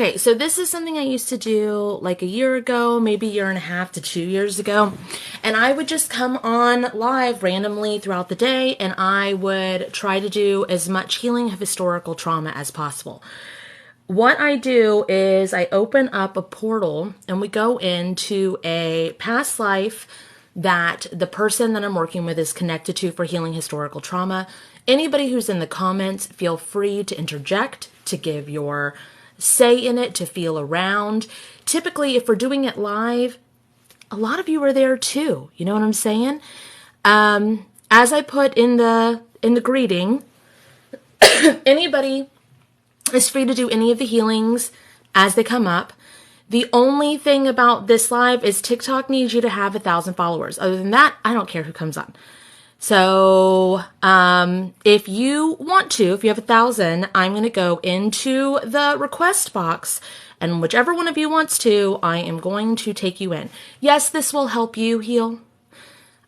Okay, so this is something I used to do like a year ago, maybe a year and a half to 2 years ago. And I would just come on live randomly throughout the day and I would try to do as much healing of historical trauma as possible. What I do is I open up a portal and we go into a past life that the person that I'm working with is connected to for healing historical trauma. Anybody who's in the comments, feel free to interject, to give your say in it, to feel around. Typically, if we're doing it live, a lot of you are there too. You know what I'm saying? As I put in the greeting, anybody is free to do any of the healings as they come up. The only thing about this live is TikTok needs you to have 1,000 followers. Other than that, I don't care who comes on. So, if you want to, if you have 1,000, I'm going to go into the request box and whichever one of you wants to, I am going to take you in. Yes, this will help you heal.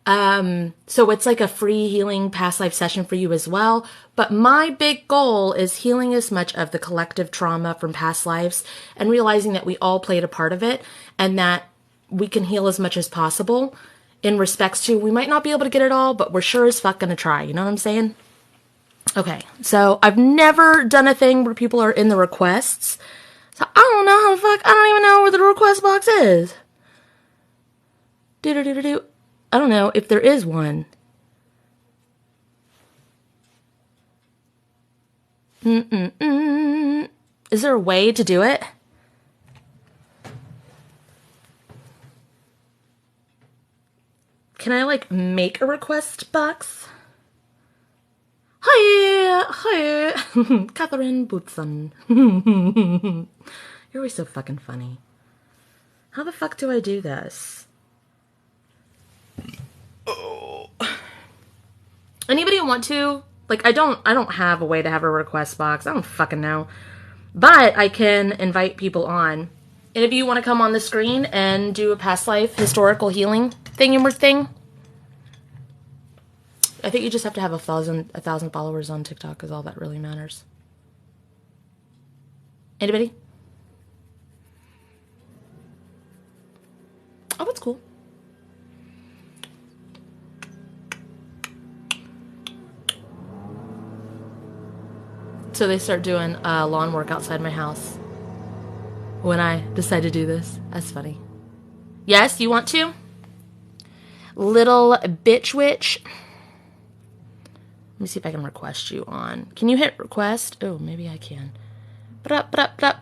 So it's like a free healing past life session for you as well. But my big goal is healing as much of the collective trauma from past lives and realizing that we all played a part of it and that we can heal as much as possible. In respects to, we might not be able to get it all, but we're sure as fuck gonna try. You know what I'm saying? Okay, so I've never done a thing where people are in the requests. So I don't know how the fuck, I don't even know where the request box is. I don't know if there is one. Is there a way to do it? Can I, like, make a request box? Hi, Catherine Bootson. You're always so fucking funny. How the fuck do I do this? Oh. Anybody want to? Like, I don't have a way to have a request box. I don't fucking know. But I can invite people on. And if you want to come on the screen and do a past life historical healing thing, I think you just have to have 1,000 followers on TikTok is all that really matters. Anybody? Oh, it's cool. So they start doing lawn work outside my house when I decide to do this. That's funny. Yes, you want to? Little bitch witch. Let me see if I can request you on. Can you hit request? Oh, maybe I can. Motherfucker.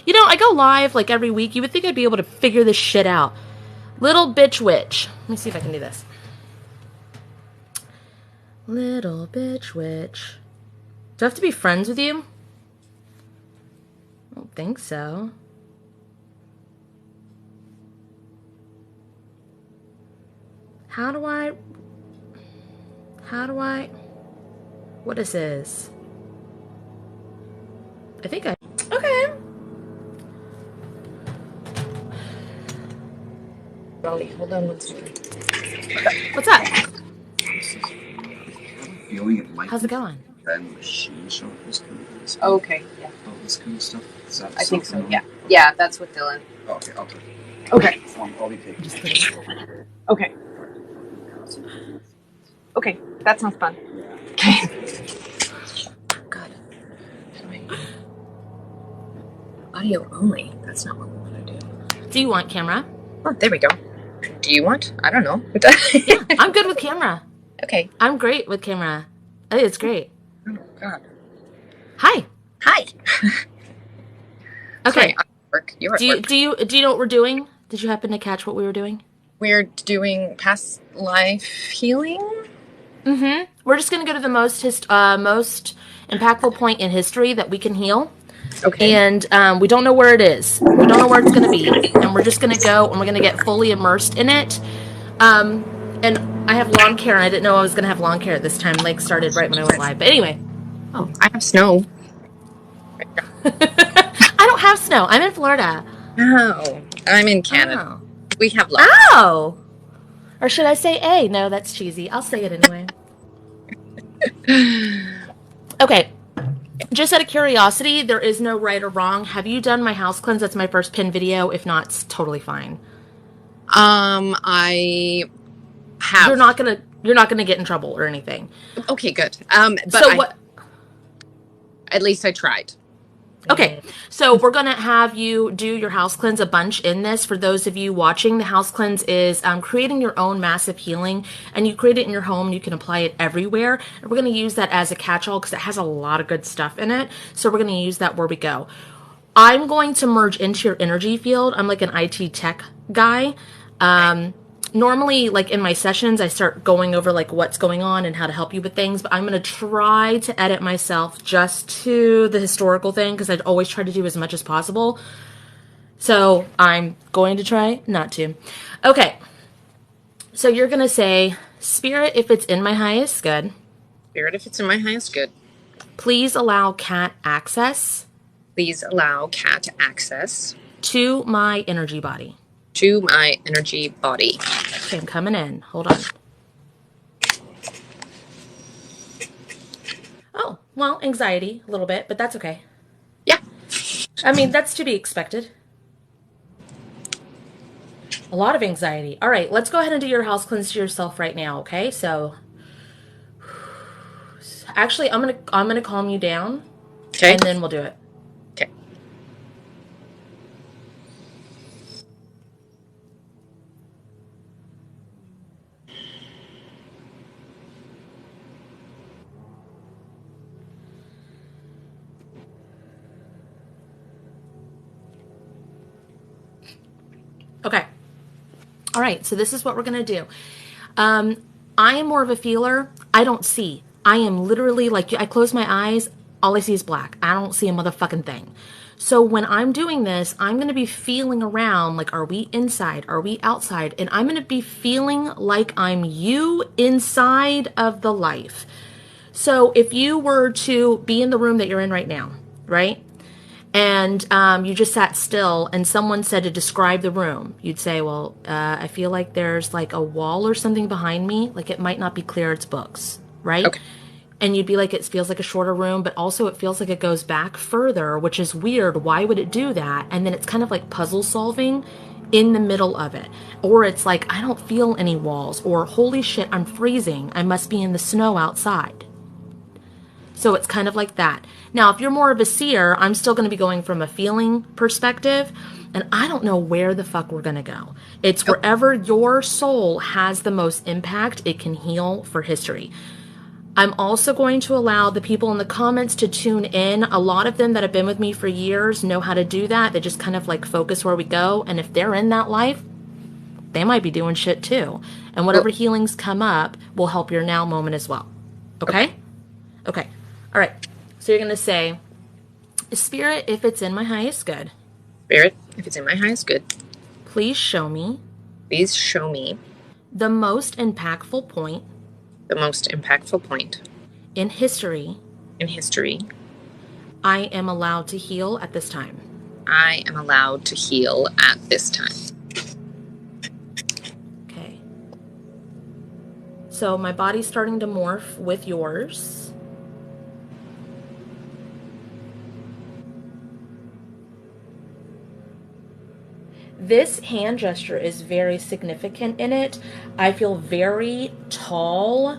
You know, I go live like every week. You would think I'd be able to figure this shit out. Little bitch witch. Let me see if I can do this. Little bitch witch. Do I have to be friends with you? I don't think so. How do I... What is this? I think I... Okay. Rolly, hold on one second. What's up? How's it going? Okay, yeah. All this kind of stuff. I think so, yeah. Yeah, that's with Dylan. Oh, okay, I'll take it. Okay. I'll be taking Just kidding. Okay. Okay, that sounds fun. Okay. God. Audio only. That's not what we want to do. Do you want camera? Oh, there we go. Do you want? I don't know. Yeah, I'm good with camera. Okay. I'm great with camera. It's great. Oh, God. Hi. Hi. Okay. Sorry, I'm at work. You're at work. Do you know what we're doing? Did you happen to catch what we were doing? We're doing past life healing? Mm-hmm. We're just going to go to the most impactful point in history that we can heal. Okay. And we don't know where it is. We don't know where it's going to be. And we're just going to go and we're going to get fully immersed in it. And I have lawn care, and I didn't know I was going to have lawn care at this time. Like, started right when I went live. But anyway. Oh, I have snow. I don't have snow. I'm in Florida. Oh, I'm in Canada. Oh. We have lots. Oh! Or should I say A? No, that's cheesy. I'll say it anyway. Okay. Just out of curiosity, there is no right or wrong. Have you done my house cleanse? That's my first pin video. If not, it's totally fine. I have. You're not gonna get in trouble or anything. Okay, good. But So what? At least I tried. Okay, so we're gonna have you do your house cleanse a bunch in this. For those of you watching, the house cleanse is creating your own massive healing, and you create it in your home. You can apply it everywhere, and we're gonna use that as a catch-all because it has a lot of good stuff in it. So we're gonna use that where we go. I'm going to merge into your energy field. I'm like an IT tech guy. Normally, like in my sessions, I start going over like what's going on and how to help you with things, but I'm going to try to edit myself just to the historical thing because I'd always try to do as much as possible. So I'm going to try not to. Okay. So you're going to say, Spirit, if it's in my highest good. Spirit, if it's in my highest good. Please allow cat access. Please allow cat access. To my energy body. To my energy body. Okay, I'm coming in. Hold on. Oh, well, anxiety a little bit, but that's okay. Yeah. I mean, that's to be expected. A lot of anxiety. All right, let's go ahead and do your house cleanse to yourself right now, okay? So, actually, I'm gonna calm you down. Okay. And then we'll do it. Okay. Okay. All right, so this is what we're going to do. I am more of a feeler. I don't see. I am literally like, I close my eyes, all I see is black. I don't see a motherfucking thing. So when I'm doing this, I'm going to be feeling around like, are we inside? Are we outside? And I'm going to be feeling like I'm you inside of the life. So if you were to be in the room that you're in right now, right? And you just sat still and someone said to describe the room, you'd say, well, I feel like there's like a wall or something behind me. Like it might not be clear it's books, right? Okay. And you'd be like, it feels like a shorter room, but also it feels like it goes back further, which is weird. Why would it do that? And then it's kind of like puzzle solving in the middle of it. Or it's like, I don't feel any walls. Or holy shit, I'm freezing. I must be in the snow outside. So it's kind of like that. Now, if you're more of a seer, I'm still going to be going from a feeling perspective, and I don't know where the fuck we're going to go. It's wherever your soul has the most impact, it can heal for history. I'm also going to allow the people in the comments to tune in. A lot of them that have been with me for years know how to do that. They just kind of like focus where we go, and if they're in that life, they might be doing shit too. And whatever healings come up will help your now moment as well. Okay? Okay. All right, so you're going to say, Spirit, if it's in my highest good. Spirit, if it's in my highest good. Please show me. Please show me. The most impactful point. The most impactful point. In history. In history. I am allowed to heal at this time. I am allowed to heal at this time. Okay. So my body's starting to morph with yours. This hand gesture is very significant in it. I feel very tall,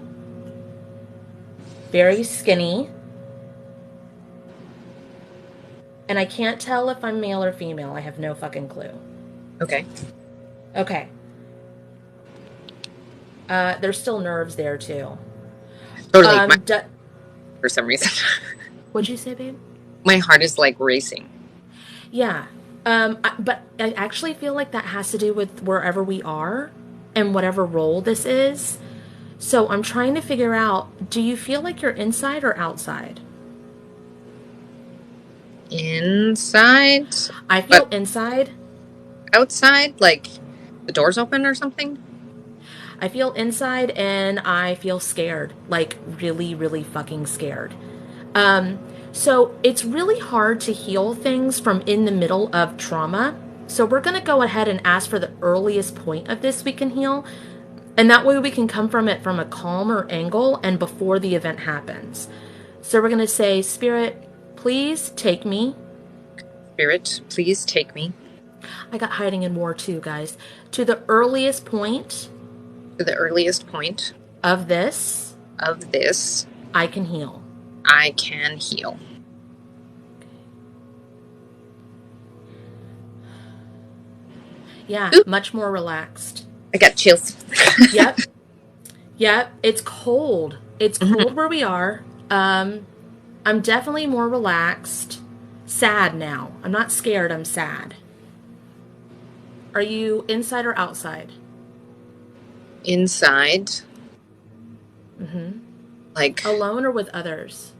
very skinny, and I can't tell if I'm male or female. I have no fucking clue. Okay. Okay. There's still nerves there too. Totally. For some reason. What'd you say, babe? My heart is like racing. Yeah. But I actually feel like that has to do with wherever we are and whatever role this is. So I'm trying to figure out, do you feel like you're inside or outside? Inside. I feel inside. Outside? Like the door's open or something? I feel inside and I feel scared. Like really, really fucking scared. So it's really hard to heal things from in the middle of trauma. So we're going to go ahead and ask for the earliest point of this we can heal. And that way we can come from it from a calmer angle and before the event happens. So we're going to say, Spirit, please take me. Spirit, please take me I got hiding in war too, guys. To the earliest point to the earliest point of this, of this. I can heal. I can heal. Yeah, Ooh. much more relaxed. I got chills. Yep. Yep. It's cold. It's cold where we are. I'm definitely more relaxed. Sad now. I'm not scared. I'm sad. Are you inside or outside? Inside. Mm-hmm. Like, Alone or with others?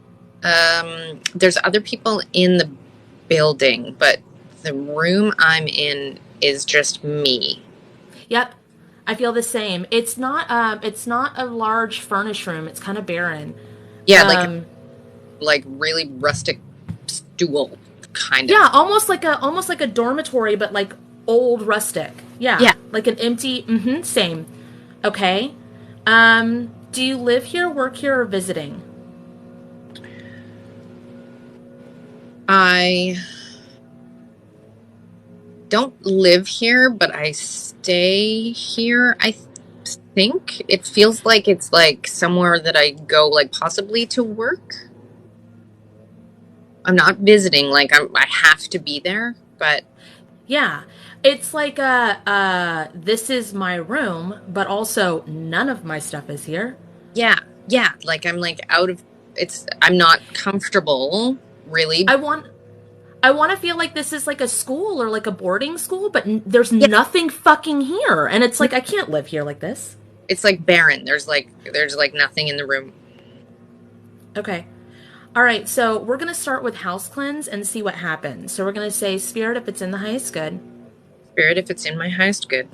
there's other people in the building, but the room I'm in is just me. Yep. I feel the same. It's not a large furnished room. It's kind of barren. Yeah, like really rustic stool kind of. Yeah, almost like a dormitory, but like old rustic. Yeah. Yeah. Like an empty same. Okay. Do you live here, work here, or visiting? I don't live here, but I stay here. I think it feels like it's like somewhere that I go, like possibly to work. I'm not visiting, like I have to be there, but Yeah. It's like this is my room, but also none of my stuff is here. yeah, like I'm like out of I'm not comfortable really. I want to feel like this is like a school or like a boarding school, but there's Yeah, nothing fucking here. And it's like I can't live here like this. it's like barren. There's like nothing in the room. Okay. All right, so we're going to start with house cleanse and see what happens. So we're going to say, Spirit, if it's in the highest good, Spirit, if it's in my highest good,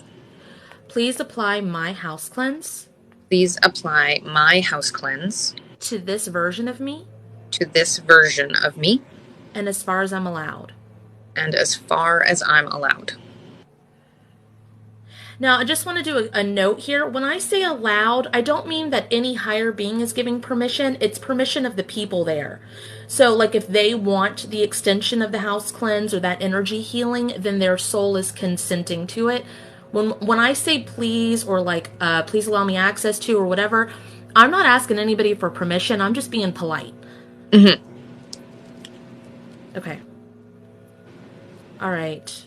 please apply my house cleanse please apply my house cleanse to this version of me to this version of me and as far as I'm allowed. and as far as I'm allowed. Now, I just want to do a note here. When I say allowed, I don't mean that any higher being is giving permission. It's permission of the people there. So, like, if they want the extension of the house cleanse or that energy healing, then their soul is consenting to it. When I say please or like, please allow me access to or whatever, I'm not asking anybody for permission. I'm just being polite. Mm-hmm. Okay. All right.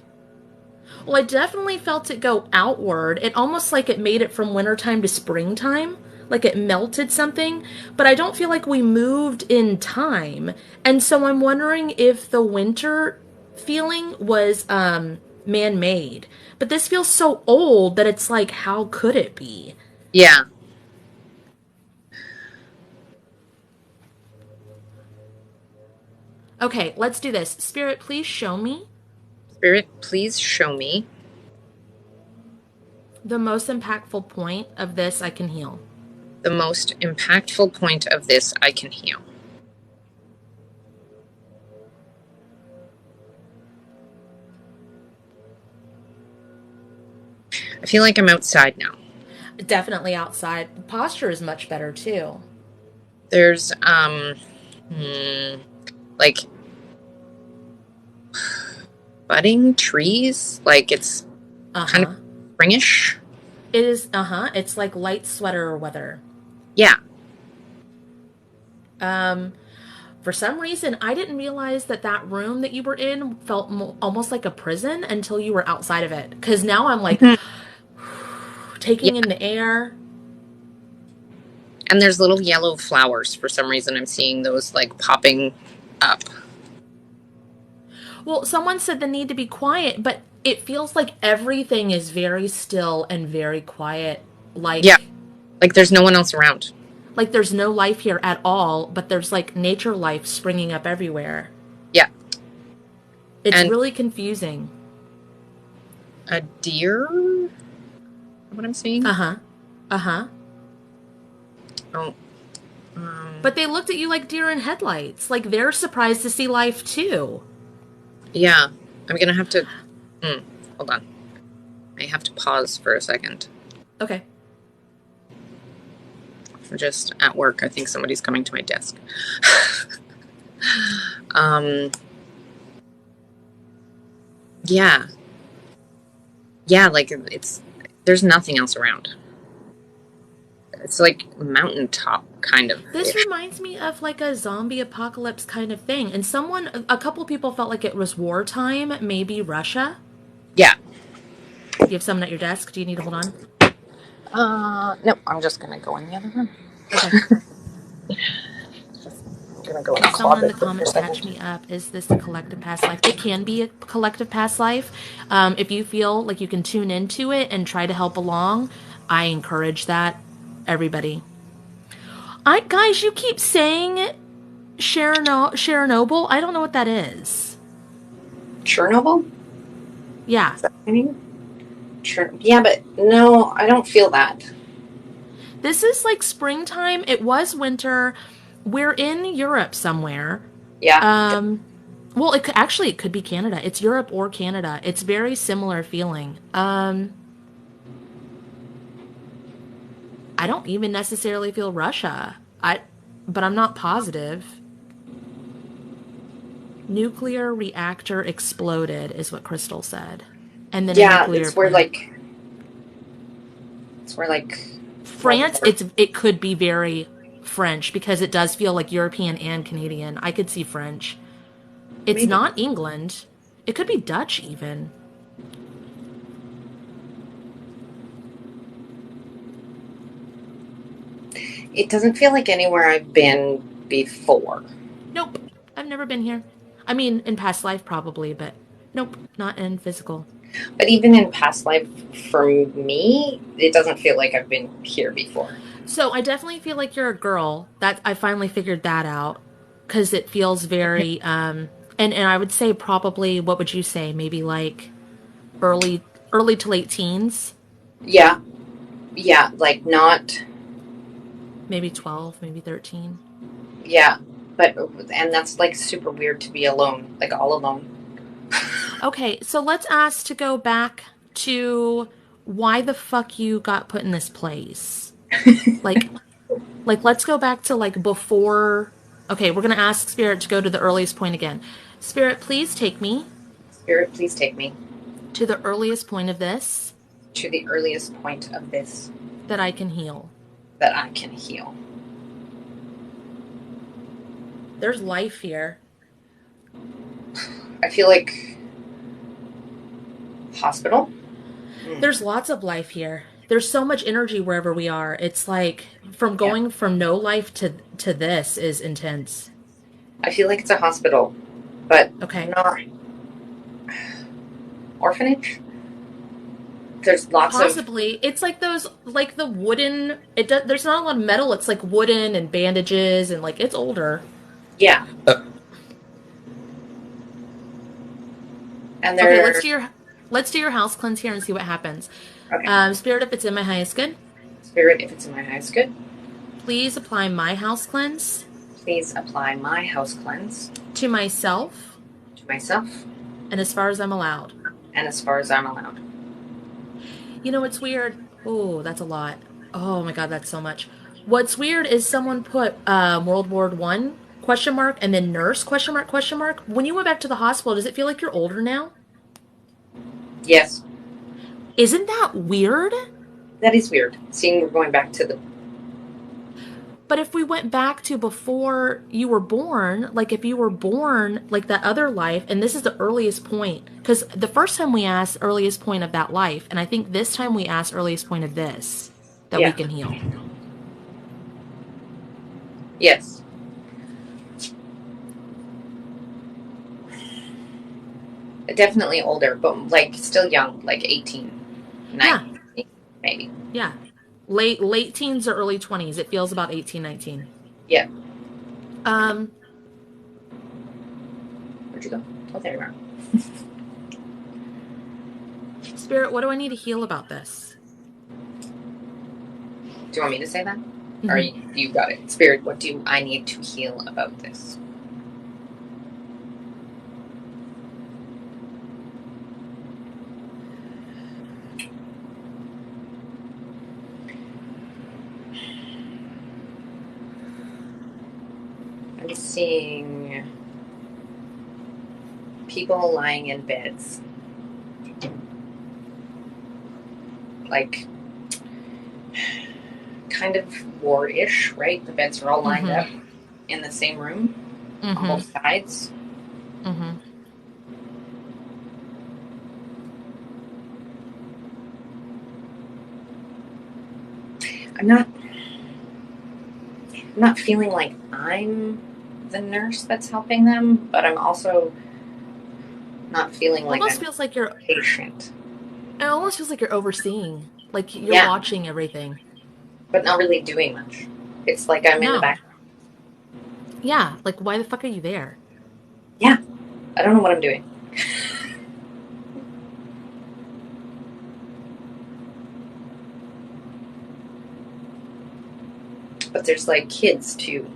Well, I definitely felt it go outward. It almost like it made it from wintertime to springtime, like it melted something, but I don't feel like we moved in time. And so I'm wondering if the winter feeling was man-made. But this feels so old that it's like, how could it be? Yeah. Okay, let's do this. Spirit, please show me Spirit, please show me the most impactful point of this I can heal. the most impactful point of this I can heal. I feel like I'm outside now. Definitely outside. The posture is much better too. There's like budding trees, like it's kind of springish. It is, it's like light sweater weather. Yeah. For some reason, I didn't realize that room that you were in felt almost like a prison until you were outside of it. Because now I'm like taking in the air. And there's little yellow flowers. For some reason, I'm seeing those like popping up. Well, someone said the need to be quiet, but it feels like everything is very still and very quiet. Like, yeah, like there's no one else around. Like there's no life here at all, but there's like nature life springing up everywhere. Yeah. It's really confusing. A deer? What I'm seeing? Oh. But they looked at you like deer in headlights. Like they're surprised to see life too. Yeah. I'm going to have to... hold on. I have to pause for a second. Okay. I'm just at work. I think somebody's coming to my desk. Um, yeah. Yeah, like there's nothing else around. It's like mountaintop kind of This ish. reminds me of like a zombie apocalypse kind of thing. And a couple people felt like it was wartime, maybe Russia. Yeah. You have someone at your desk. Do you need to hold on? No, I'm just gonna go in the other room. Okay. I'm gonna go in the Can someone in closet the for a comments catch second. me up? Is this a collective past life? It can be a collective past life. If you feel like you can tune into it and try to help along, I encourage that. Everybody. Guys, you keep saying Chernobyl. I don't know what that is. Chernobyl? Yeah. Is that what I mean? Yeah, but no, I don't feel that. This is like springtime. It was winter. We're in Europe somewhere. Yeah. Well, it could be Canada. It's Europe or Canada. It's very similar feeling. I don't even necessarily feel Russia. But I'm not positive. Nuclear reactor exploded is what Crystal said. And then a Yeah, nuclear plant. it's where like World France, War. it could be very French because it does feel like European and Canadian. I could see French. It's Maybe. not England. It could be Dutch even. It doesn't feel like anywhere I've been before. Nope. I've never been here. I mean, in past life probably, but nope, not in physical. But even in past life, for me, it doesn't feel like I've been here before. So I definitely feel like you're a girl. That I finally figured that out because it feels very and I would say probably what would you say? Maybe like early early to late teens, Yeah, yeah, like not, maybe 12, maybe 13. yeah, but, and that's like super weird to be alone, like all alone. Okay, so let's ask to go back to why the fuck you got put in this place. Like let's go back to like before. Okay, we're going to ask Spirit to go to the earliest point again. Spirit, please take me Spirit, please take me to the earliest point of this to the earliest point of this that I can heal. that I can heal. There's life here. I feel like hospital. There's lots of life here. There's so much energy wherever we are. It's like from Yeah, going from no life to this is intense. I feel like it's a hospital, but Okay. not orphanage. There's lots of, Possibly. It's like those like the wooden there's not a lot of metal. It's like wooden and bandages and like it's older. yeah, and Okay, they're let's do your house cleanse here and see what happens. okay. Spirit, if it's in my highest good, Spirit, if it's in my highest good, please apply my house cleanse please apply my house cleanse to myself to myself and as far as I'm allowed. and as far as I'm allowed. You know what's weird? Oh, that's a lot. Oh my god, that's so much. What's weird is someone put World War One question mark and then nurse question mark question mark. When you went back to the hospital, does it feel like you're older now? Yes, Isn't that weird? that is weird. Seeing we're going back to the, But if we went back to before you were born, like if you were born like that other life, and this is the earliest point, because the first time we asked earliest point of that life, and I think this time we asked earliest point of this, that we yeah, can heal. yes. Definitely older, but like still young, like 18, Yeah, 19, maybe. yeah. Late teens or early 20s. It feels about 18, 19. Yeah. Um, Where'd you go? Oh, there you are. Spirit, what do I need to heal about this? Do you want me to say that? Or you got it. Spirit, what do I need to heal about this? I'm seeing People lying in beds. Like, kind of war-ish, right? The beds are all lined up in the same room on both sides. Mm-hmm. I'm not feeling like I'm the nurse that's helping them, but I'm also not feeling like Almost I'm feels like you're. patient. It almost feels like you're overseeing, like you're Yeah, watching everything. but not really doing much. It's like I'm in the No. back. Yeah. Like, why the fuck are you there? Yeah, I don't know what I'm doing. But there's like kids too.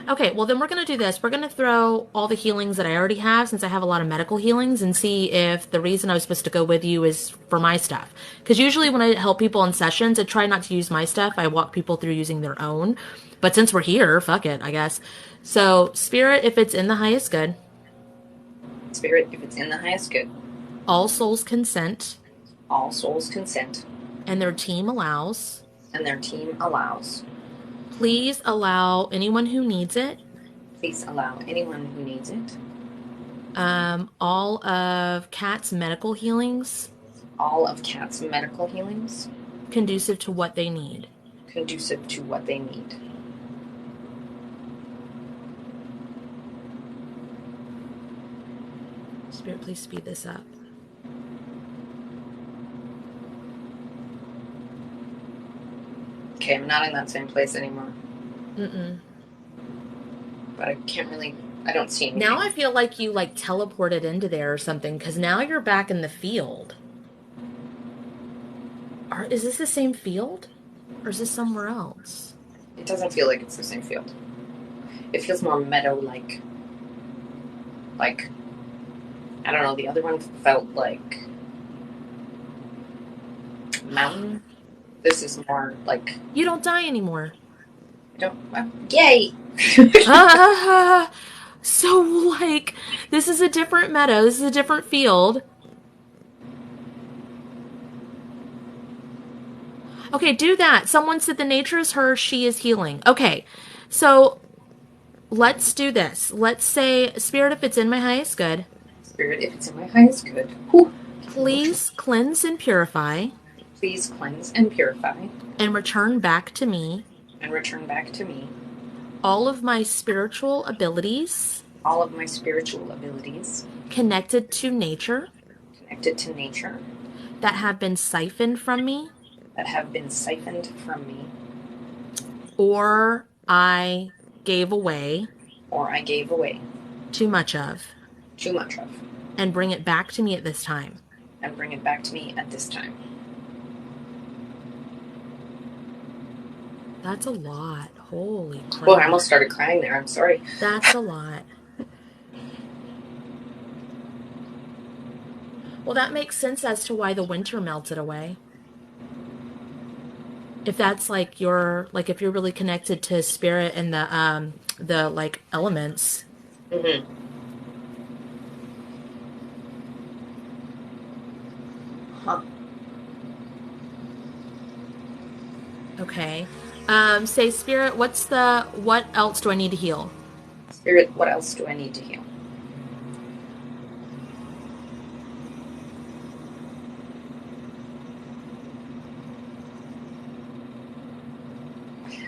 Okay, well then we're gonna do this. We're gonna throw all the healings that I already have, since I have a lot of medical healings, and see if the reason I was supposed to go with you is for my stuff. Because usually when I help people in sessions, I try not to use my stuff. I walk people through using their own. But since we're here, fuck it, I guess. So, spirit, if it's in the highest good, Spirit, if it's in the highest good, all souls consent, all souls consent, and their team allows. and their team allows. Please allow anyone who needs it, Please allow anyone who needs it. all of Kat's medical healings, All of Kat's medical healings, conducive to what they need. conducive to what they need. Spirit, please speed this up. Okay, I'm not in that same place anymore. Mm-mm. But I can't really. I don't see anything. Now I feel like you like teleported into there or something, because now you're back in the field. Is this the same field? Or is this somewhere else? It doesn't feel like it's the same field. It feels more meadow-like. Like, I don't know, the other one felt like mountain. This is more like, You don't die anymore. yay! So, like, this is a different meadow. This is a different field. Okay, do that. Someone said the nature is hers, she is healing. Okay, so let's do this. Let's say, Spirit, if it's in my highest good, Spirit, if it's in my highest good, whew, please cleanse and purify please cleanse and purify and return back to me and return back to me all of my spiritual abilities all of my spiritual abilities connected to nature connected to nature that have been siphoned from me that have been siphoned from me or I gave away or I gave away too much of, too much of, and bring it back to me at this time. and bring it back to me at this time. That's a lot. Holy crap. Well, I almost started crying there. I'm sorry. That's a lot. Well, that makes sense as to why the winter melted away. If that's like if you're really connected to spirit and the like elements. Mm-hmm. Huh. Okay. Say, Spirit, what else do I need to heal? Spirit, what else do I need to heal?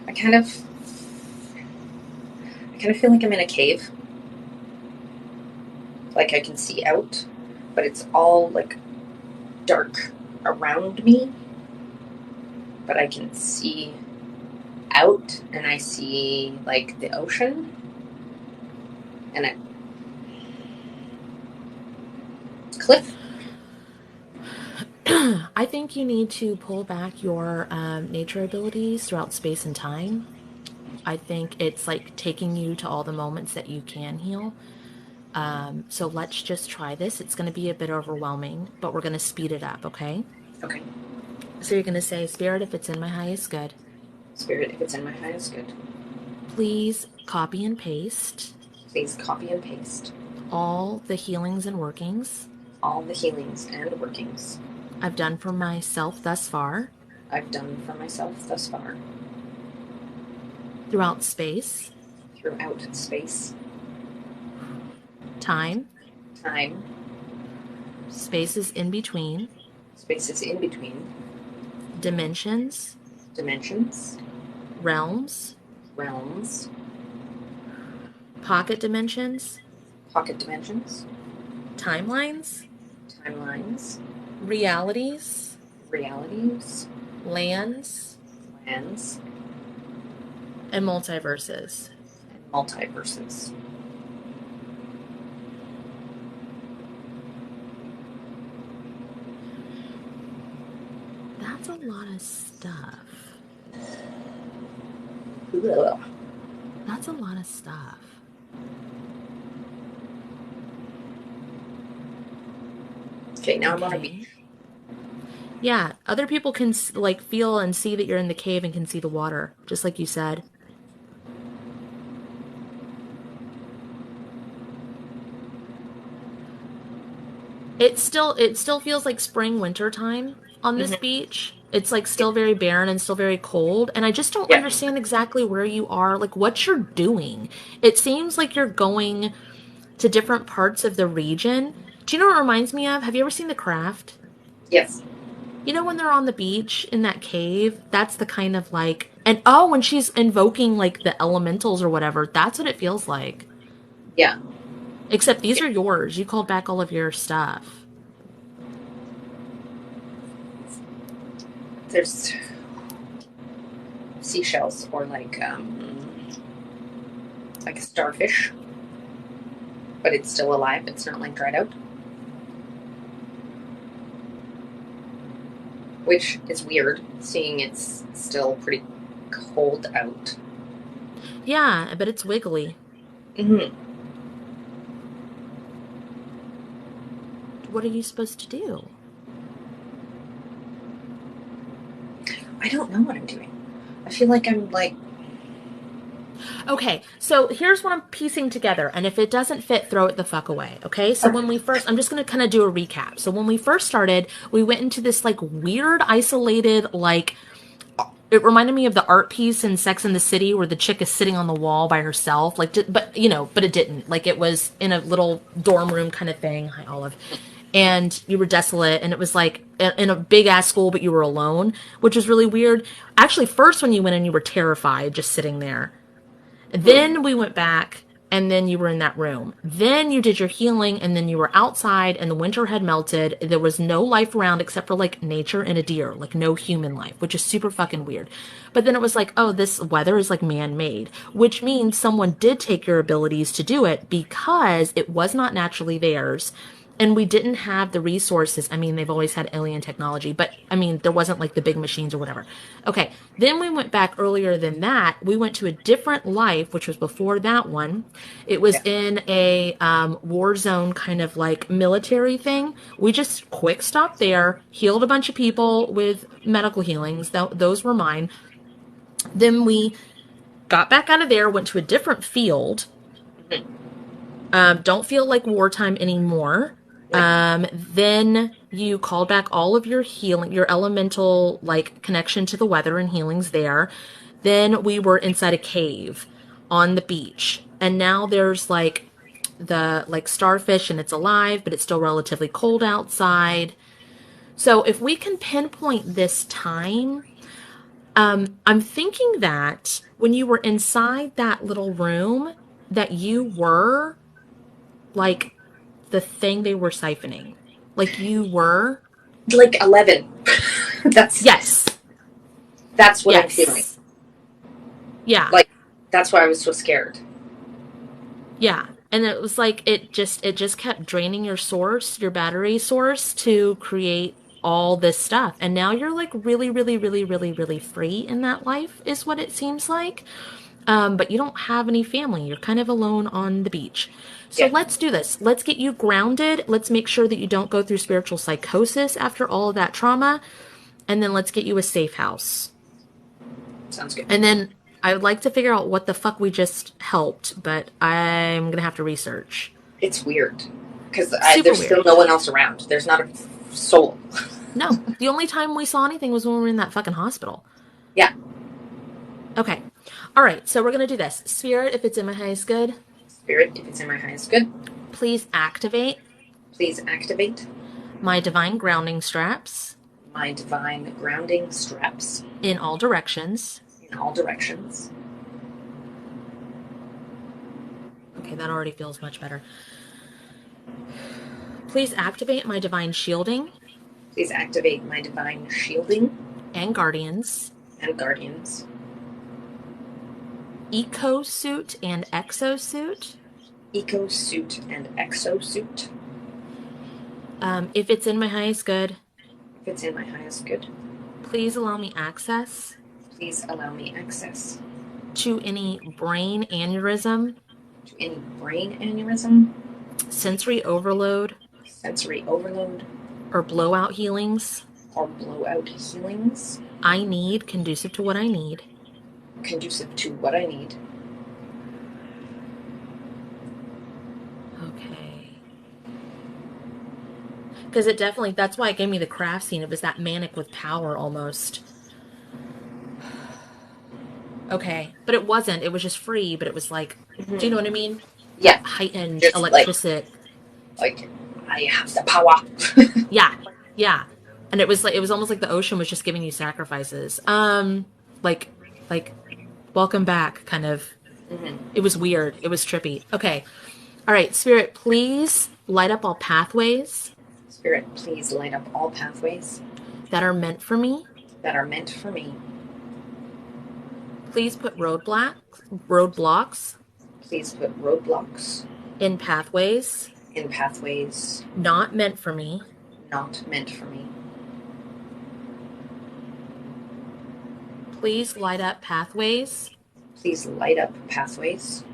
I kind of feel like I'm in a cave. Like I can see out, but it's all like dark around me. But I can see out, and I see like the ocean, and a cliff. I think you need to pull back your nature abilities throughout space and time. I think it's like taking you to all the moments that you can heal. So let's just try this. It's going to be a bit overwhelming, but we're going to speed it up, okay? Okay. So you're going to say, Spirit, if it's in my highest good, Spirit, if it's in my highest good, please copy and paste please copy and paste all the healings and workings all the healings and workings I've done for myself thus far I've done for myself thus far throughout space, throughout space, time, time, spaces in between, spaces in between, dimensions, dimensions, realms, realms, pocket dimensions, pocket dimensions, timelines, timelines, realities, realities, lands, lands, and multiverses. and multiverses. That's a lot of stuff. Ugh. That's a lot of stuff. Okay, now I'm on a beach. Yeah, other people can like feel and see that you're in the cave and can see the water, just like you said. It still feels like spring winter time on this Mm-hmm. beach. It's like still very barren and still very cold, and I just don't Yeah. understand exactly where you are, like what you're doing. It seems like you're going to different parts of the region. Do you know what it reminds me of? Have you ever seen The Craft? Yes. You know when they're on the beach in that cave? That's the kind of like, and oh, when she's invoking like the elementals or whatever, that's what it feels like. Yeah. Except these Yeah. are yours. You called back all of your stuff. There's seashells or like a starfish, but it's still alive. It's not like dried out, which is weird, seeing it's still pretty cold out. Yeah, but it's wiggly. Mm-hmm. What are you supposed to do? I don't know what I'm doing. I feel like I'm like, Okay, so here's what I'm piecing together, and if it doesn't fit, throw it the fuck away. Okay, so when we first, I'm just gonna kind of do a recap. So when we first started, we went into this like weird, isolated, like it reminded me of the art piece in Sex and the City where the chick is sitting on the wall by herself, like, but you know, but it didn't. Like it was in a little dorm room kind of thing. Hi, Olive. And you were desolate, and it was like in a big ass school, but you were alone, which was really weird. Actually, first when you went in, you were terrified just sitting there. Then we went back, and then you were in that room. Then you did your healing, and then you were outside, and the winter had melted. There was no life around except for like nature and a deer, like no human life, which is super fucking weird. But then it was like, oh, this weather is like man made, which means someone did take your abilities to do it because it was not naturally theirs. And we didn't have the resources. I mean, they've always had alien technology, but I mean, there wasn't like the big machines or whatever. Okay, then we went back earlier than that. We went to a different life, which was before that one. It was yeah. in a war zone kind of like military thing. We just quick stopped there, healed a bunch of people with medical healings. Those were mine. Then we got back out of there, went to a different field. Mm-hmm. Don't feel like wartime anymore. No. Then you called back all of your healing, your elemental like connection to the weather and healings there. Then we were inside a cave on the beach. And now there's like the like starfish and it's alive, but it's still relatively cold outside. So if we can pinpoint this time, I'm thinking that when you were inside that little room, that you were like the thing they were siphoning. Like you were. Like 11. that's Yes. that's what I'm feeling. Yes. Yeah. Like that's why I was so scared. Yeah. And it was like it just kept draining your source, your battery source to create all this stuff. And now you're like really, really, really, really, really free in that life is what it seems like. But you don't have any family. You're kind of alone on the beach. So Yeah. let's do this. Let's get you grounded. Let's make sure that you don't go through spiritual psychosis after all of that trauma. And then let's get you a safe house. Sounds good. And then I would like to figure out what the fuck we just helped, but I'm going to have to research. It's weird because Super there's still weird. no one else around. There's not a soul. No, the only time we saw anything was when we were in that fucking hospital. Yeah. Okay. All right, so we're going to do this. Spirit, if it's in my highest good, Spirit, if it's in my highest good, please activate please activate my divine grounding straps my divine grounding straps in all directions. in all directions. Okay, that already feels much better. Please activate my divine shielding Please activate my divine shielding and guardians, and guardians, eco suit and exosuit. eco suit and exosuit. If it's in my highest good, If it's in my highest good, please allow me access please allow me access to any brain aneurysm, to any brain aneurysm, sensory overload, sensory overload, or blowout healings or blowout healings I need conducive to what I need. conducive to what I need. Okay. Because it definitely, that's why it gave me the craft scene. It was that manic with power almost. Okay. But it wasn't. It was just free, but it was like, do you know what I mean? Yeah, That heightened just electricity. like I have the power. Yeah. Yeah. And it was like, it was almost like the ocean was just giving you sacrifices. Like, like, welcome back kind of. It was weird. It was trippy. Okay. All right. Spirit, please light up all pathways Spirit, please light up all pathways that are meant for me. that are meant for me. Please put roadblocks Please put roadblocks in pathways in pathways not meant for me. not meant for me. Please light up pathways Please light up pathways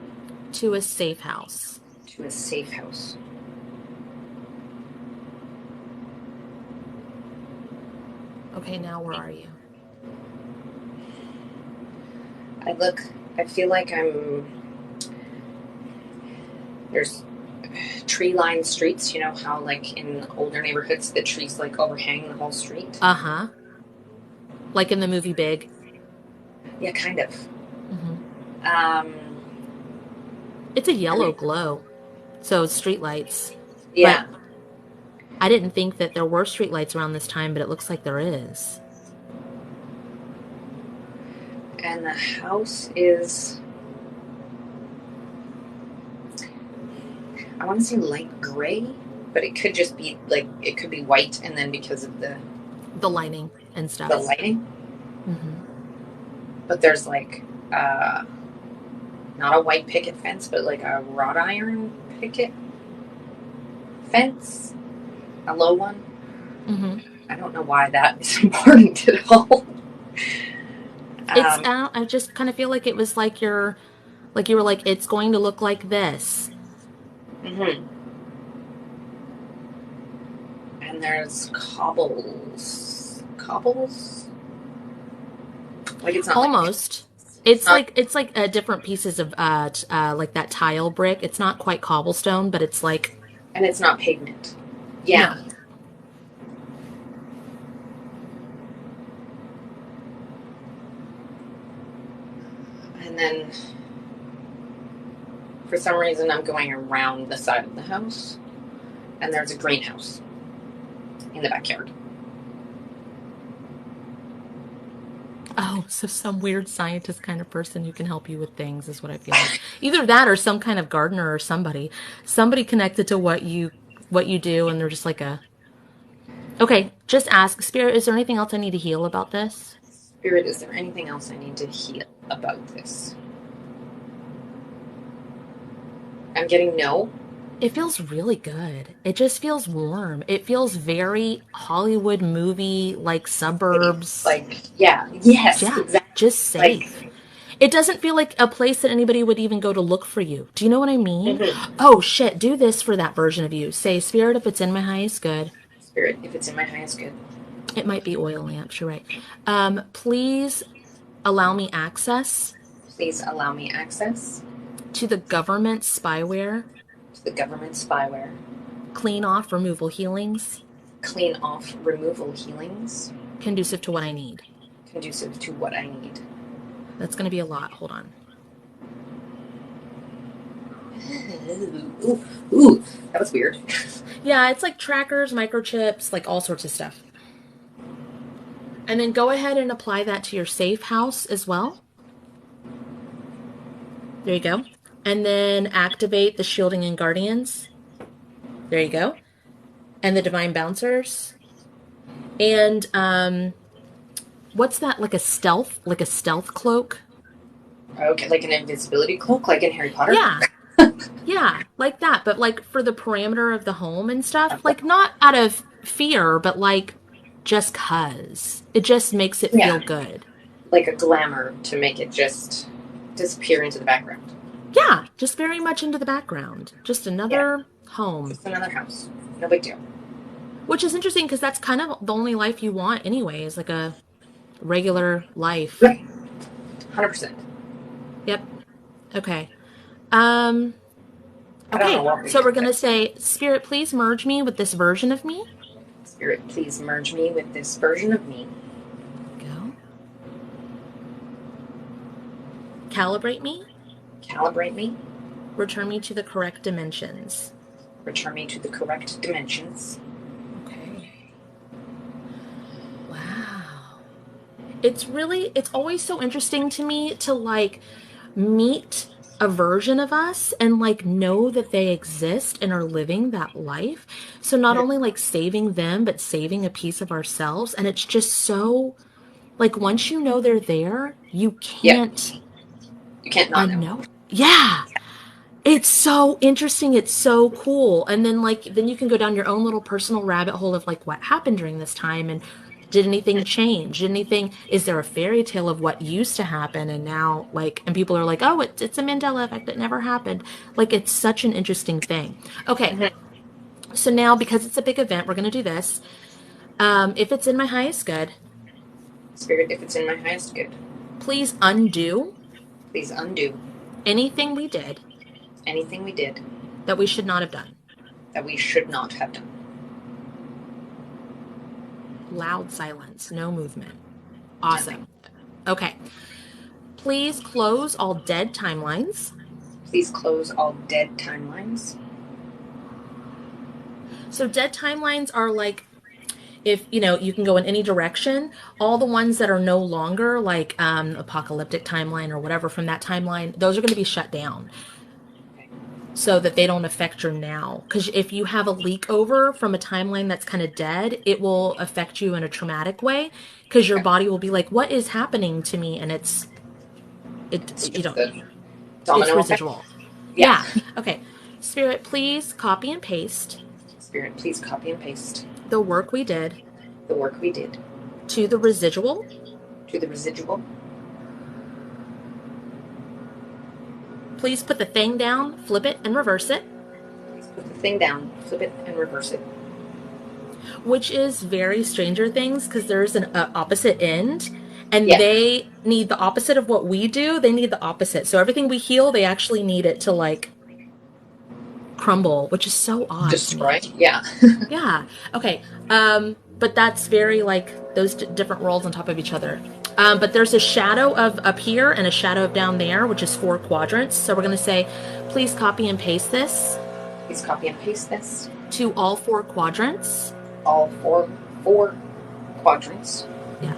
to a safe house. to a safe house. Okay, now where are you? I feel like there's tree-lined streets, you know how like in older neighborhoods the trees like overhang the whole street? Uh-huh. Like in the movie Big. Yeah, kind of. Mm-hmm. Um, It's a yellow glow. So it's streetlights. yeah. But I didn't think that there were streetlights around this time, but it looks like there is. And the house is, I want to say light gray, but it could just be like, it could be white, and then because of the lighting and stuff. the lighting. Mm-hmm. But there's like, not a white picket fence, but like a wrought iron picket fence, a low one. Mm-hmm. I don't know why that is important at all. It's I just kind of feel like it was like you were like, it's going to look like this. Mm-hmm. And there's cobbles. Like it's not Almost. Like, It's like different pieces of like that tile brick. It's not quite cobblestone, but it's like, and it's not pavement. Yeah. no. And then for some reason I'm going around the side of the house, and there's a greenhouse in the backyard. Oh, so some weird scientist kind of person who can help you with things is what I feel like. Either that or some kind of gardener or somebody connected to what you do, and they're just like a. Okay, just ask Spirit. Is there anything else I need to heal about this? Spirit, is there anything else I need to heal about this? I'm getting no. It feels really good. It just feels warm. It feels very Hollywood movie, like suburbs. Like, yeah, yes, Yeah, exactly. just safe. Like, It doesn't feel like a place that anybody would even go to look for you. Do you know what I mean? mm-hmm. Oh, shit. Do this for that version of you. Say, Spirit, if it's in my highest good. Spirit, if it's in my highest good. It might be oil lamps. You're right. Please allow me access Please allow me access to the government spyware to the government spyware. Clean off removal healings. Clean off removal healings. Conducive to what I need. Conducive to what I need. That's going to be a lot. Hold on. Ooh, that was weird. Yeah, it's like trackers, microchips, like all sorts of stuff. And then go ahead and apply that to your safe house as well. There you go. And then activate the shielding and guardians. There you go. And the divine bouncers. And what's that? Like a stealth cloak? Okay, like an invisibility cloak, like in Harry Potter? Yeah. Yeah, like that, but like for the parameter of the home and stuff, like not out of fear, but like just cuz. It just makes it feel good. Like a glamour to make it just disappear into the background. Yeah, just very much into the background. Just another home. Just another house. No big deal. Which is interesting because that's kind of the only life you want anyway, is like a regular life. Right. 100%. Yep. Okay. I don't know what Okay, so we're going to say, Spirit, please merge me with this version of me. Spirit, please merge me with this version of me. Go. Calibrate me. Calibrate me. Return me to the correct dimensions. Return me to the correct dimensions. Okay. Wow. It's always so interesting to me to like meet a version of us and like know that they exist and are living that life. So not only like saving them, but saving a piece of ourselves. And it's just so like once you know they're there, you can't You can't not know. unknow. Yeah. It's so interesting. It's so cool. And then then you can go down your own little personal rabbit hole of like what happened during this time and did anything change? Is there a fairy tale of what used to happen and now and people are like, oh, it's a Mandela effect. It never happened. Like, it's such an interesting thing. Okay. Mm-hmm. So now, because it's a big event, we're going to do this. If it's in my highest good. Spirit, if it's in my highest good. Please undo. Please undo. Anything we did. Anything we did. That we should not have done. That we should not have done. Loud silence, no movement. Awesome. Okay. Please close all dead timelines. Please close all dead timelines. So dead timelines are like, if, you can go in any direction, all the ones that are no longer like apocalyptic timeline or whatever from that timeline, those are going to be shut down. So that they don't affect your now. Because if you have a leak over from a timeline that's kind of dead, it will affect you in a traumatic way. Because your body will be like, "What is happening to me?" And it's residual. Yeah. Okay. Spirit, please copy and paste. Spirit, please copy and paste. The work we did. The work we did. To the residual. To the residual. Please put the thing down, flip it, and reverse it. Please put the thing down, flip it, and reverse it. Which is very Stranger Things, because there's an opposite end, and they need the opposite of what we do. They need the opposite. So everything we heal, they actually need it to like crumble, which is so odd. Destroy, yeah. Yeah. Okay. But that's very like those different roles on top of each other. But there's a shadow of up here and a shadow of down there, which is 4 quadrants. So we're going to say, please copy and paste this. Please copy and paste this. To all 4 quadrants. All four quadrants. Yeah.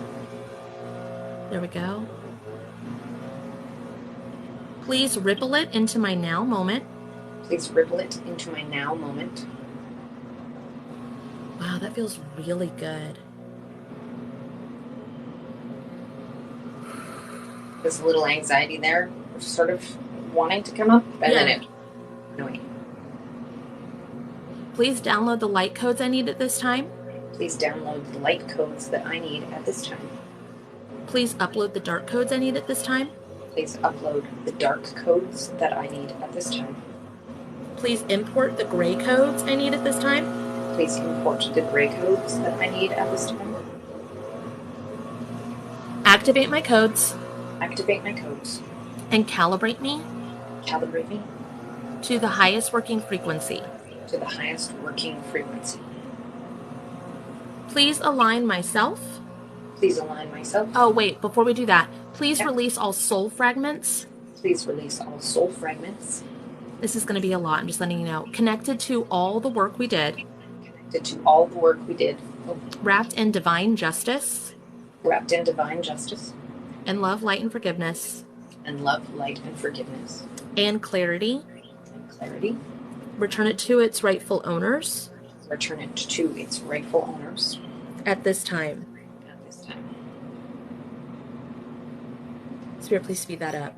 There we go. Please ripple it into my now moment. Please ripple it into my now moment. Wow, that feels really good. There's a little anxiety there, sort of wanting to come up, and then annoying. Please download the light codes I need at this time. Please download the light codes that I need at this time. Please upload the dark codes I need at this time. Please upload the dark codes that I need at this time. Please import the gray codes I need at this time. Please import the gray codes that I need at this time. Activate my codes. Activate my codes. And calibrate me. Calibrate me. to the highest working frequency. to the highest working frequency. Please align myself. Please align myself. Oh, wait, before we do that, please Yeah. release all soul fragments. Please release all soul fragments. This is going to be a lot. I'm just letting you know. Connected to all the work we did. Connected to all the work we did. Wrapped in divine justice. Wrapped in divine justice. And love, light, and forgiveness. And love, light, and forgiveness. And clarity. And clarity. Return it to its rightful owners. Return it to its rightful owners. At this time. At this time. Spirit, please speed that up.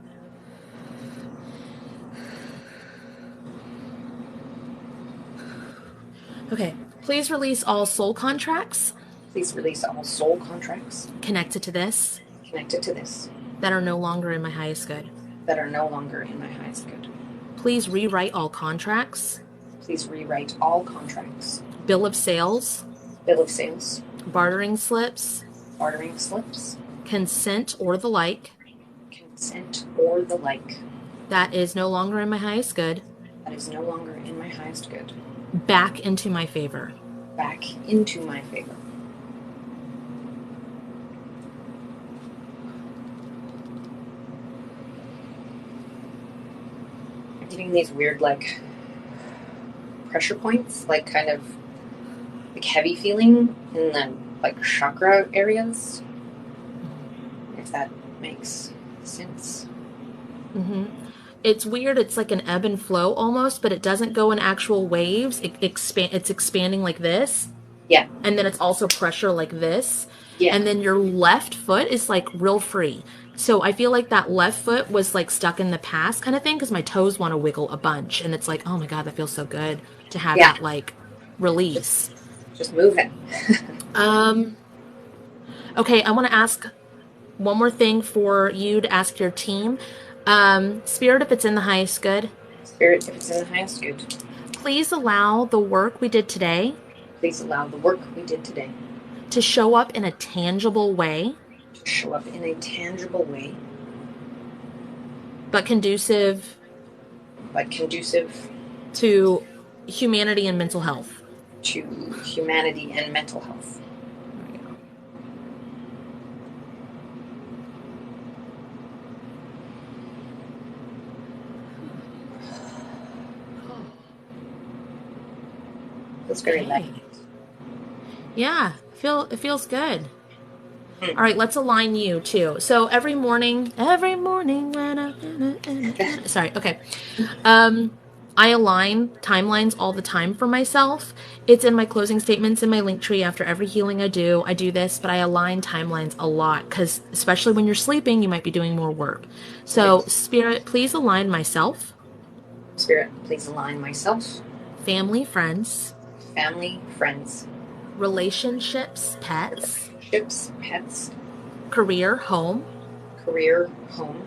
Okay. Please release all soul contracts. Please release all soul contracts. Connected to this. Connected to this. That are no longer in my highest good. That are no longer in my highest good. Please rewrite all contracts. Please rewrite all contracts. Bill of sales. Bill of sales. Bartering slips. Bartering slips. Consent or the like. Consent or the like. That is no longer in my highest good. That is no longer in my highest good. Back into my favor. Back into my favor. I'm getting these weird, like, pressure points, like, kind of, like, heavy feeling in the, like, chakra areas. If that makes sense. Mm-hmm. It's weird. It's like an ebb and flow almost, but it doesn't go in actual waves. It's expanding like this. Yeah. And then it's also pressure like this. Yeah. And then your left foot is like real free. So I feel like that left foot was like stuck in the past kind of thing because my toes want to wiggle a bunch. And it's like, oh my God, that feels so good to have that like release. Just move it. Okay, I want to ask one more thing for you to ask your team. Spirit, if it's in the highest good. Spirit, if it's in the highest good. Please allow the work we did today. Please allow the work we did today. To show up in a tangible way. To show up in a tangible way. But conducive. But conducive. To humanity and mental health. To humanity and mental health. Feels very light. Yeah, it feels good. All right, let's align you too. So every morning when sorry, okay. I align timelines all the time for myself. It's in my closing statements in my link tree after every healing I do this, but I align timelines a lot because especially when you're sleeping, you might be doing more work. So Spirit, please align myself. Spirit, please align myself. Family, friends. Family, friends. Relationships, pets. Relationships, pets. Career, home. Career, home.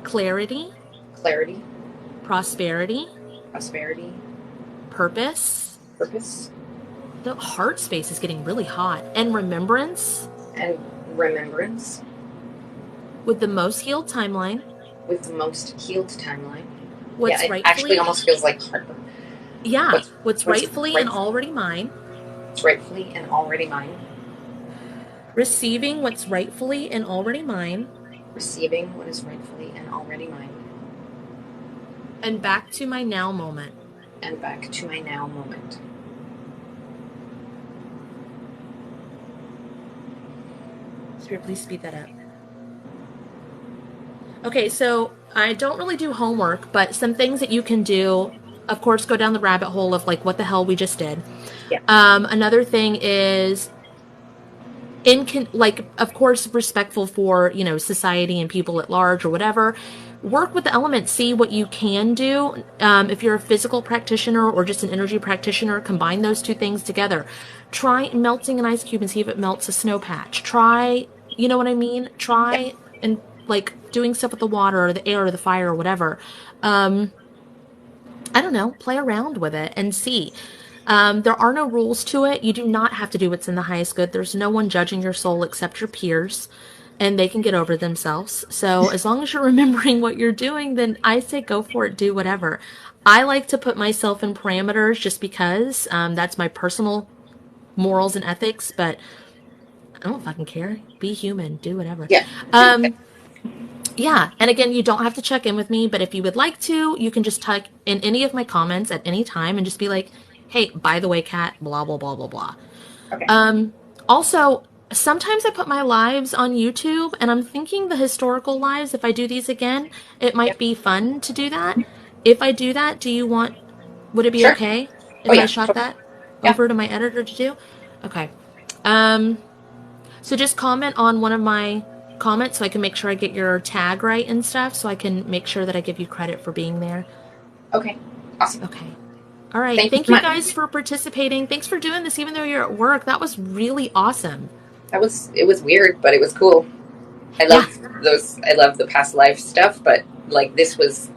Clarity. Clarity. Prosperity. Prosperity. Purpose. Purpose. The heart space is getting really hot. And remembrance. And remembrance. With the most healed timeline. With the most healed timeline. What's it rightfully, actually almost feels like heartburn. Yeah. What's rightfully and already mine. It's rightfully and already mine. Receiving what's rightfully and already mine. Receiving what is rightfully and already mine. And back to my now moment. And back to my now moment. Spirit, please speed that up. Okay, so I don't really do homework, but some things that you can do, of course, go down the rabbit hole of like what the hell we just did. Yeah. Another thing is of course, respectful for, society and people at large or whatever. Work with the elements, see what you can do. If you're a physical practitioner or just an energy practitioner, combine those two things together. Try melting an ice cube and see if it melts a snow patch. Try, you know what I mean? Try and like doing stuff with the water or the air or the fire or whatever. I don't know, play around with it and see. There are no rules to it. You do not have to do what's in the highest good. There's no one judging your soul except your peers. and they can get over themselves. So as long as you're remembering what you're doing, then I say go for it, do whatever. I like to put myself in parameters just because that's my personal morals and ethics, but I don't fucking care. Be human, do whatever. Yeah. Yeah, and again, you don't have to check in with me, but if you would like to, you can just type in any of my comments at any time and just be like, hey, by the way, Kat, blah, blah, blah, blah, blah. Okay. Also, sometimes I put my lives on YouTube, and I'm thinking the historical lives, if I do these again, it might Yep. be fun to do that. If I do that, would it be Sure. okay Oh if I yeah. shot Totally. that Yeah. over to my editor to do? Okay. Um, so just comment on one of my comments so I can make sure I get your tag right and stuff so I can make sure that I give you credit for being there. Okay. Awesome. Okay. All right. Thank you Thank so you much. guys for participating. Thanks for doing this even though you're at work. That was really awesome. It was weird, but it was cool. I Yeah. love the past life stuff, but like this was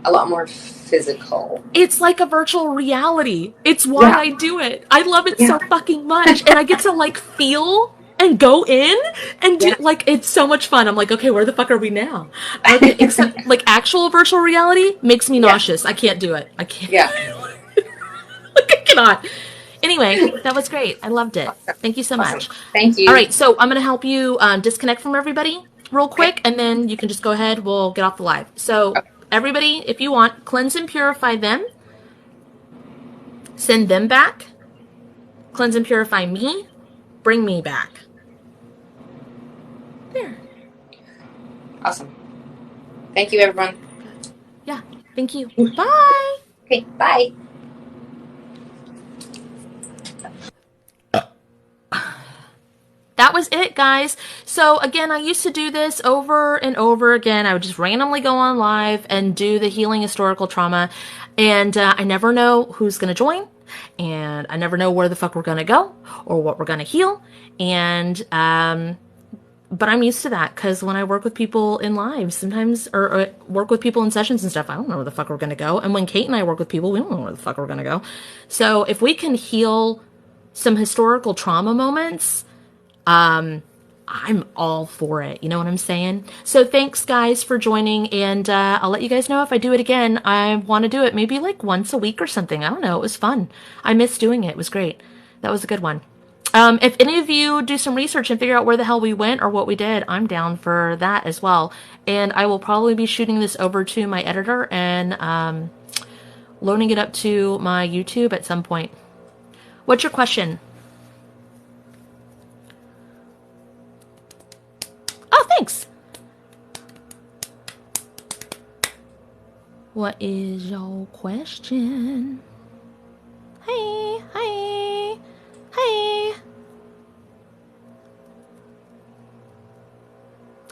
a lot more physical. It's like a virtual reality. It's why Yeah. I do it. I love it Yeah. so fucking much. And I get to like feel and go in and do Yeah. like it's so much fun. I'm like, okay, where the fuck are we now? Okay, except like actual virtual reality makes me Yeah. nauseous. I can't do it. I can't. Yeah. Like, I cannot. Anyway, that was great. I loved it. Thank you so Awesome. much. Thank you. All right, so I'm going to help you disconnect from everybody real quick, and then you can just go ahead. We'll get off the live. So, everybody, if you want, cleanse and purify them. Send them back. Cleanse and purify me. Bring me back. There. Awesome. Thank you, everyone. Yeah, thank you. Bye. Okay, bye. That was it, guys. So again, I used to do this over and over again. I would just randomly go on live and do the healing historical trauma. And I never know who's going to join. And I never know where the fuck we're going to go or what we're going to heal. And, but I'm used to that because when I work with people in lives, sometimes, or work with people in sessions and stuff, I don't know where the fuck we're going to go. And when Kate and I work with people, we don't know where the fuck we're going to go. So if we can heal some historical trauma moments, I'm all for it. You know what I'm saying? So thanks guys for joining, and I'll let you guys know if I do it again. I want to do it maybe like once a week or something. I don't know. It was fun. I missed doing it. It was great. That was a good one. If any of you do some research and figure out where the hell we went or what we did, I'm down for that as well. And I will probably be shooting this over to my editor and loading it up to my YouTube at some point. What's your question? Oh, thanks. What is your question? Hey, hey, hey.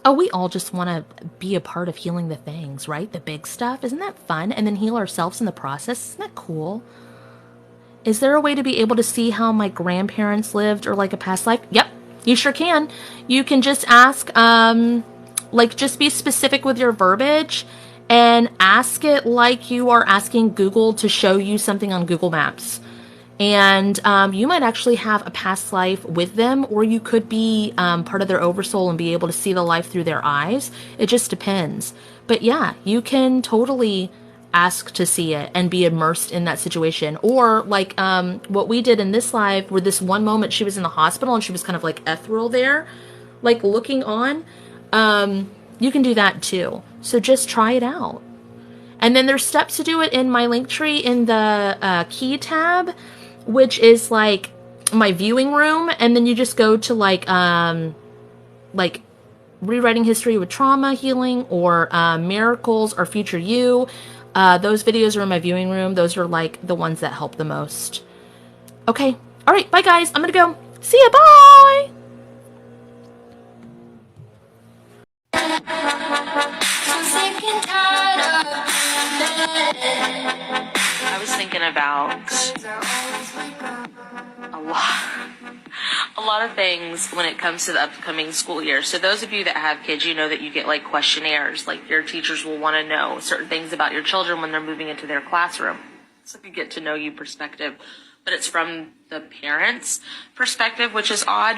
Oh, we all just want to be a part of healing the things, right? The big stuff. Isn't that fun? And then heal ourselves in the process. Isn't that cool? Is there a way to be able to see how my grandparents lived or like a past life? Yep. You sure can. You can just ask, like, just be specific with your verbiage and ask it like you are asking Google to show you something on Google Maps. And you might actually have a past life with them, or you could be part of their oversoul and be able to see the life through their eyes. It just depends. But yeah, you can totally ask to see it and be immersed in that situation. Or like what we did in this live, where this one moment she was in the hospital and she was kind of like ethereal there, like looking on. You can do that too. So just try it out. And then there's steps to do it in my link tree in the key tab, which is like my viewing room. And then you just go to like rewriting history with trauma healing or miracles or future you. Those videos are in my viewing room. Those are like the ones that help the most. Okay. All right. Bye guys. I'm going to go. See ya. Bye. I was thinking about a lot of things when it comes to the upcoming school year. So those of you that have kids, you know that you get like questionnaires, like your teachers will want to know certain things about your children when they're moving into their classroom. It's like a get to know you perspective, but it's from the parents' perspective, which is odd.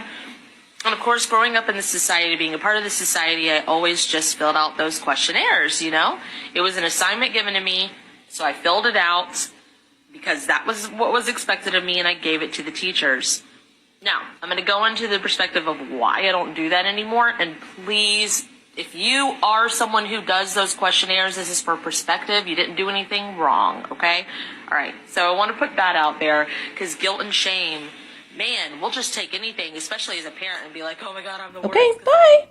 And of course, growing up in the society, being a part of the society, I always just filled out those questionnaires, you know? It was an assignment given to me, so I filled it out because that was what was expected of me, and I gave it to the teachers. Now, I'm going to go into the perspective of why I don't do that anymore, and please, if you are someone who does those questionnaires, this is for perspective. You didn't do anything wrong, okay? All right, so I want to put that out there because guilt and shame, man, we'll just take anything, especially as a parent, and be like, oh my God, I'm the worst. Okay, bye.